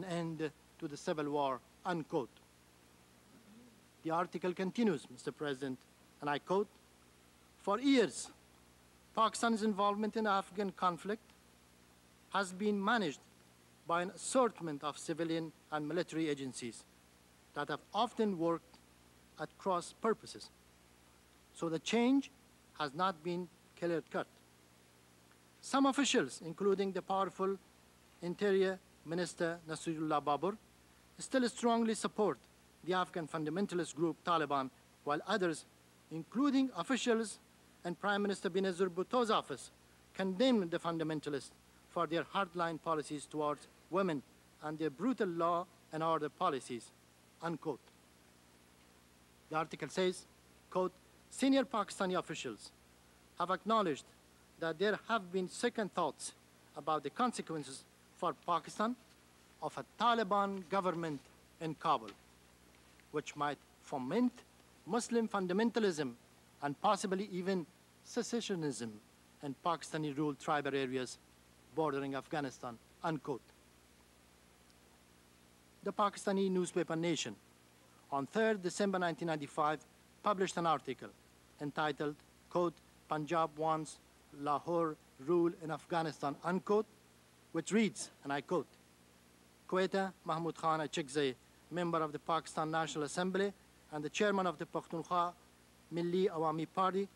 an end to the civil war, unquote. The article continues, Mr. President, and I quote, "For years, Pakistan's involvement in the Afghan conflict has been managed by an assortment of civilian and military agencies that have often worked at cross purposes. So the change has not been clear-cut. Some officials, including the powerful Interior Minister Nasrullah Babur, still strongly support the Afghan fundamentalist group Taliban, while others, including officials and Prime Minister Benazir Bhutto's office, condemn the fundamentalists for their hardline policies towards women and their brutal law and order policies," unquote. The article says, quote, "Senior Pakistani officials have acknowledged that there have been second thoughts about the consequences for Pakistan of a Taliban government in Kabul, which might foment Muslim fundamentalism and possibly even secessionism in Pakistani-ruled tribal areas bordering Afghanistan," unquote. The Pakistani newspaper Nation on 3rd December 1995 published an article entitled, quote, "Punjab wants Lahore rule in Afghanistan," unquote, which reads, and I quote, "Quetta Mahmud Khan Accuses, member of the Pakistan National Assembly and the chairman of the Pakhtunkhwa Milli Awami Party,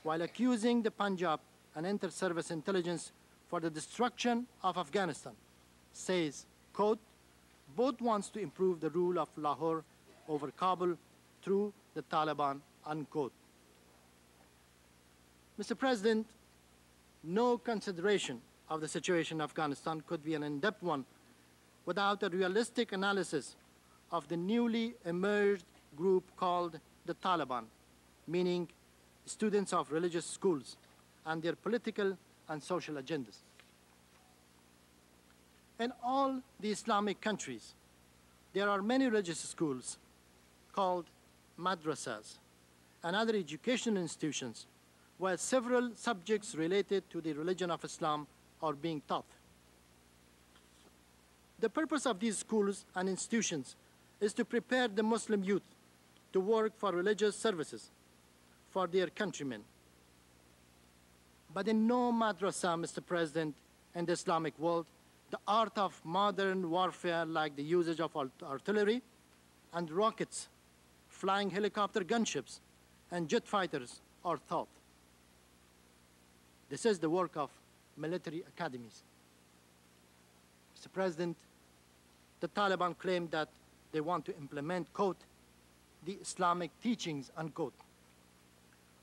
while accusing the Punjab and inter-service intelligence for the destruction of Afghanistan, says, quote, both wants to improve the rule of Lahore over Kabul through the Taliban," unquote. Mr. President, no consideration of the situation in Afghanistan could be an in-depth one without a realistic analysis of the newly emerged group called the Taliban, meaning students of religious schools and their political and social agendas. In all the Islamic countries, there are many religious schools called madrasas and other educational institutions where several subjects related to the religion of Islam are being taught. The purpose of these schools and institutions is to prepare the Muslim youth to work for religious services for their countrymen. But in no madrasa, Mr. President, in the Islamic world, the art of modern warfare, like the usage of artillery and rockets, flying helicopter gunships, and jet fighters are taught. This is the work of military academies. Mr. President, the Taliban claim that they want to implement, quote, the Islamic teachings, unquote.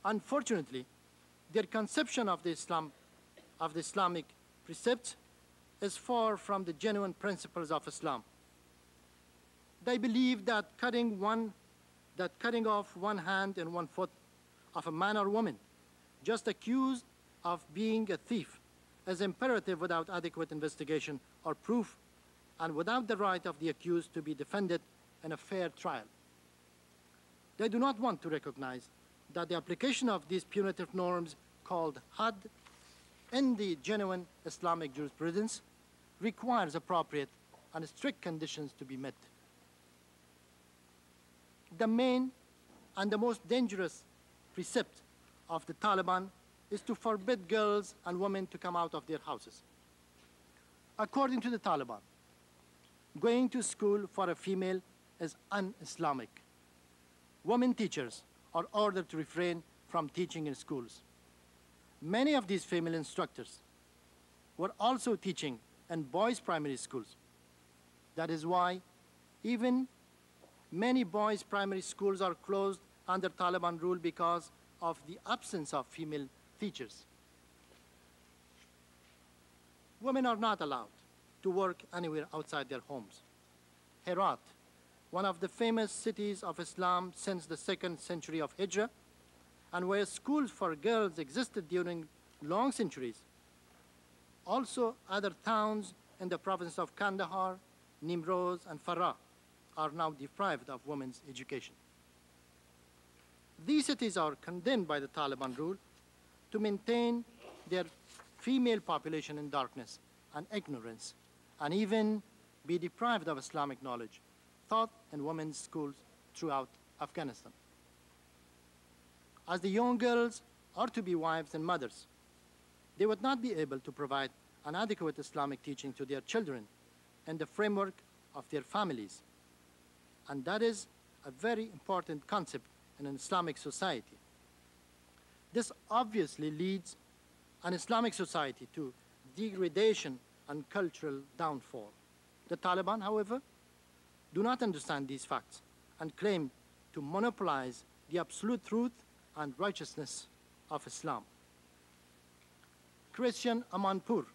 Unfortunately, their conception of the Islamic precepts is far from the genuine principles of Islam. They believe that cutting off one hand and one foot of a man or woman just accused of being a thief is imperative without adequate investigation or proof and without the right of the accused to be defended in a fair trial. They do not want to recognize that the application of these punitive norms called had in the genuine Islamic jurisprudence requires appropriate and strict conditions to be met. The main and the most dangerous precept of the Taliban is to forbid girls and women to come out of their houses. According to the Taliban, going to school for a female is un-Islamic. Women teachers are ordered to refrain from teaching in schools. Many of these female instructors were also teaching in boys' primary schools. That is why even many boys' primary schools are closed under Taliban rule because of the absence of female teachers. Women are not allowed to work anywhere outside their homes. Herat, one of the famous cities of Islam since the 2nd century of Hijrah, and where schools for girls existed during long centuries. Also, other towns in the province of Kandahar, Nimroz, and Farah are now deprived of women's education. These cities are condemned by the Taliban rule to maintain their female population in darkness and ignorance, and even be deprived of Islamic knowledge taught in women's schools throughout Afghanistan. As the young girls are to be wives and mothers, they would not be able to provide an adequate Islamic teaching to their children in the framework of their families. And that is a very important concept in an Islamic society. This obviously leads an Islamic society to degradation and cultural downfall. The Taliban, however, do not understand these facts and claim to monopolize the absolute truth and righteousness of Islam. Christian Amanpour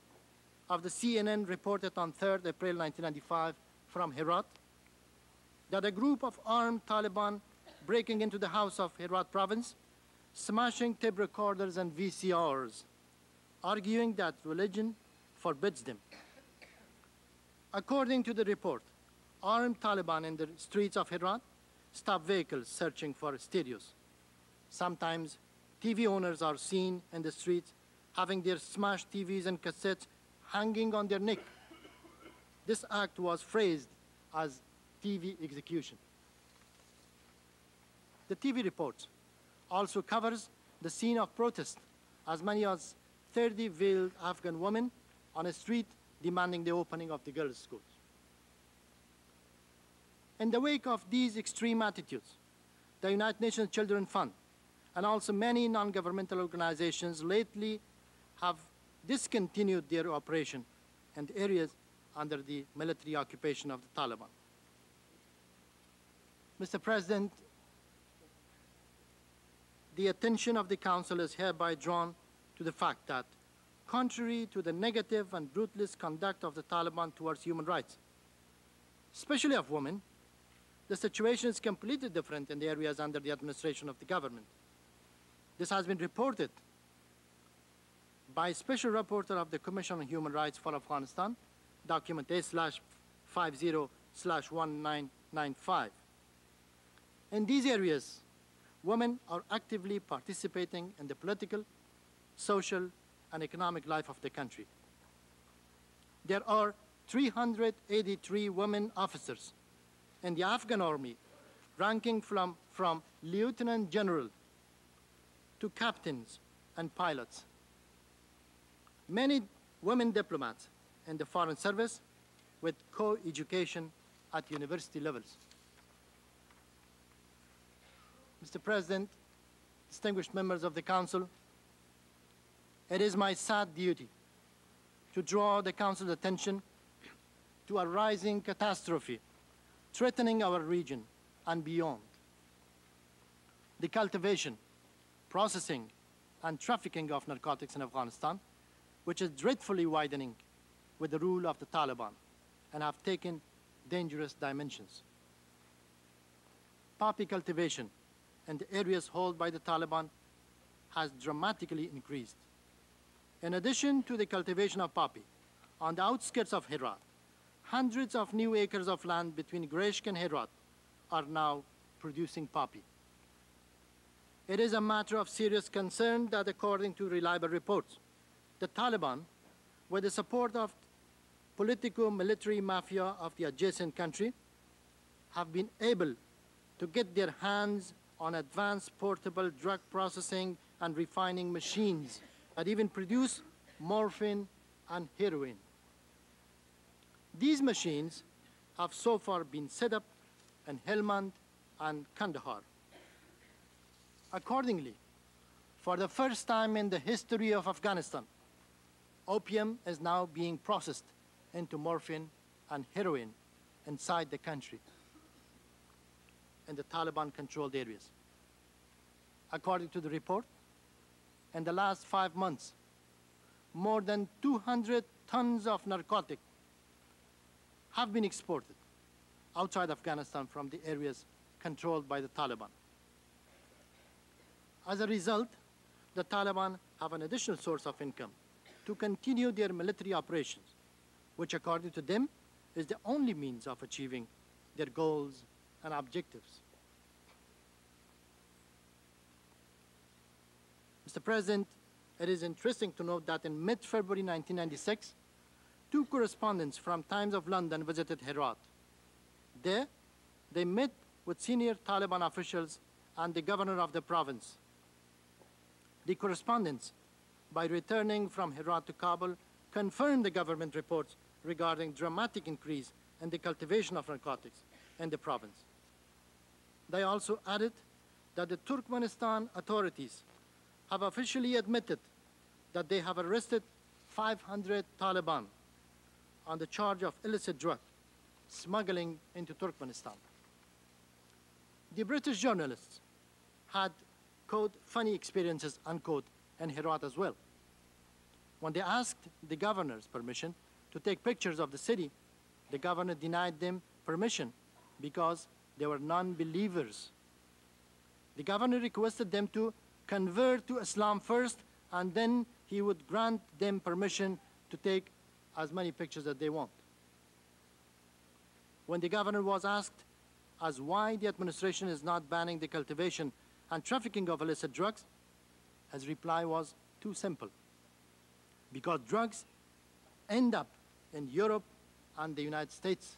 of the CNN reported on 3rd April 1995 from Herat that a group of armed Taliban breaking into the house of Herat province, smashing tape recorders and VCRs, arguing that religion forbids them. According to the report, armed Taliban in the streets of Herat stop vehicles searching for stereos. Sometimes TV owners are seen in the streets having their smashed TVs and cassettes hanging on their neck. This act was phrased as TV execution. The TV reports also covers the scene of protest, as many as 30 veiled Afghan women on a street demanding the opening of the girls' schools. In the wake of these extreme attitudes, the United Nations Children's Fund and also many non-governmental organizations lately have discontinued their operation in areas under the military occupation of the Taliban. Mr. President, the attention of the Council is hereby drawn to the fact that, contrary to the negative and ruthless conduct of the Taliban towards human rights, especially of women, the situation is completely different in the areas under the administration of the government. This has been reported by Special Rapporteur of the Commission on Human Rights for Afghanistan, document A/50/1995. In these areas, women are actively participating in the political, social, and economic life of the country. There are 383 women officers in the Afghan army, ranking from lieutenant general to captains and pilots. Many women diplomats in the foreign service with co-education at university levels. Mr. President, distinguished members of the Council, it is my sad duty to draw the Council's attention to a rising catastrophe threatening our region and beyond. The cultivation, processing, and trafficking of narcotics in Afghanistan, which is dreadfully widening with the rule of the Taliban and have taken dangerous dimensions. Poppy cultivation in the areas held by the Taliban has dramatically increased. In addition to the cultivation of poppy, on the outskirts of Herat, hundreds of new acres of land between Greshk and Herat are now producing poppy. It is a matter of serious concern that, according to reliable reports, the Taliban, with the support of politico-military mafia of the adjacent country, have been able to get their hands on advanced portable drug processing and refining machines that even produce morphine and heroin. These machines have so far been set up in Helmand and Kandahar. Accordingly, for the first time in the history of Afghanistan, opium is now being processed into morphine and heroin inside the country in the Taliban-controlled areas. According to the report, in the last 5 months, more than 200 tons of narcotic have been exported outside Afghanistan from the areas controlled by the Taliban. As a result, the Taliban have an additional source of income to continue their military operations, which, according to them, is the only means of achieving their goals and objectives. Mr. President, it is interesting to note that in mid-February 1996, two correspondents from Times of London visited Herat. There, they met with senior Taliban officials and the governor of the province. The correspondents, by returning from Herat to Kabul, confirmed the government reports regarding dramatic increase in the cultivation of narcotics in the province. They also added that the Turkmenistan authorities have officially admitted that they have arrested 500 Taliban on the charge of illicit drug smuggling into Turkmenistan. The British journalists had, quote, funny experiences, unquote, in Herat as well. When they asked the governor's permission to take pictures of the city, the governor denied them permission because they were non-believers. The governor requested them to convert to Islam first, and then he would grant them permission to take as many pictures as they want. When the governor was asked as why the administration is not banning the cultivation and trafficking of illicit drugs, his reply was too simple. Because drugs end up in Europe and the United States.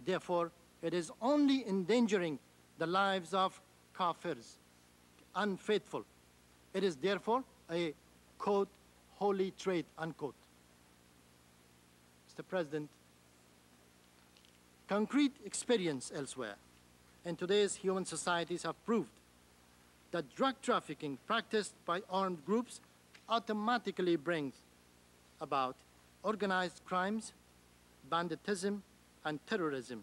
Therefore, it is only endangering the lives of kafirs, unfaithful. It is therefore a, quote, holy trade, unquote. Mr. President, concrete experience elsewhere in today's human societies have proved that drug trafficking practiced by armed groups automatically brings about organized crimes, banditism, and terrorism,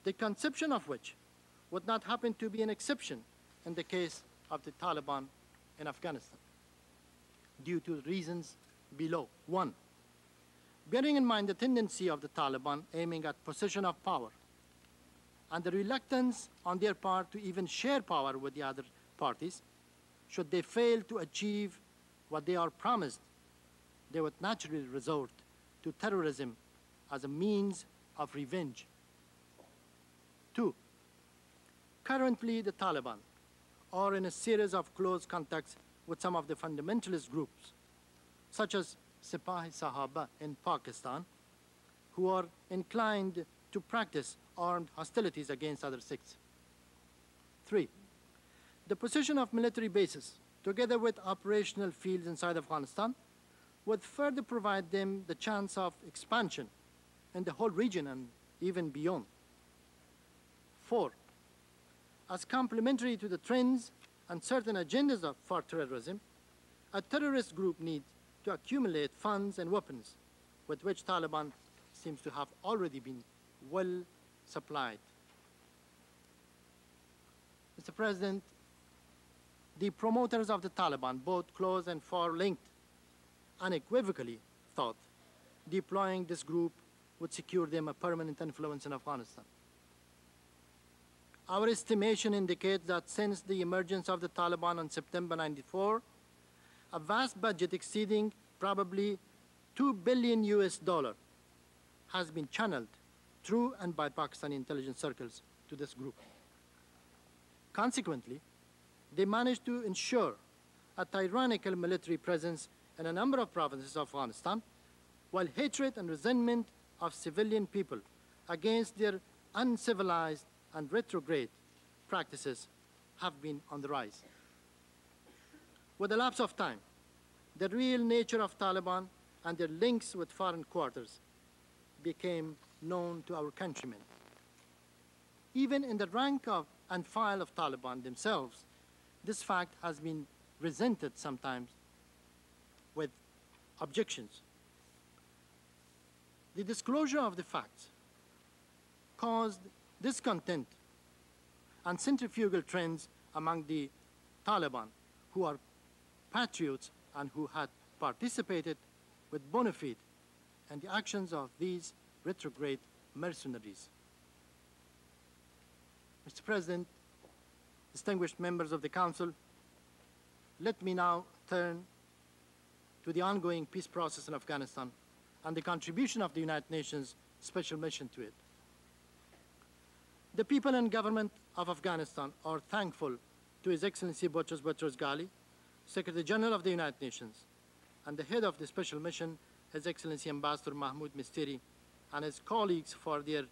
the conception of which would not happen to be an exception in the case of the Taliban in Afghanistan, due to reasons below. One, bearing in mind the tendency of the Taliban aiming at possession of power and the reluctance on their part to even share power with the other parties, should they fail to achieve what they are promised, they would naturally resort to terrorism as a means of revenge. Two, currently the Taliban are in a series of close contacts with some of the fundamentalist groups, such as Sipahi Sahaba in Pakistan, who are inclined to practice armed hostilities against other sects. Three, the position of military bases, together with operational fields inside Afghanistan, would further provide them the chance of expansion in the whole region and even beyond. Four, as complementary to the trends and certain agendas for terrorism, a terrorist group needs to accumulate funds and weapons, with which Taliban seems to have already been well supplied. Mr. President, the promoters of the Taliban, both close and far linked, unequivocally thought deploying this group would secure them a permanent influence in Afghanistan. Our estimation indicates that since the emergence of the Taliban in September '94, a vast budget exceeding probably $2 billion has been channeled through and by Pakistani intelligence circles to this group. Consequently, they managed to ensure a tyrannical military presence in a number of provinces of Afghanistan, while hatred and resentment of civilian people against their uncivilized and retrograde practices have been on the rise. With the lapse of time, the real nature of Taliban and their links with foreign quarters became known to our countrymen. Even in the rank of and file of Taliban themselves, this fact has been resented sometimes with objections. The disclosure of the facts caused discontent and centrifugal trends among the Taliban, who are patriots and who had participated with bona fide in the actions of these retrograde mercenaries. Mr. President, distinguished members of the Council, let me now turn to the ongoing peace process in Afghanistan and the contribution of the United Nations Special Mission to it. The people and government of Afghanistan are thankful to His Excellency Boutros Boutros Ghali, Secretary General of the United Nations, and the head of the Special Mission His Excellency Ambassador Mahmoud Misteri, and his colleagues for their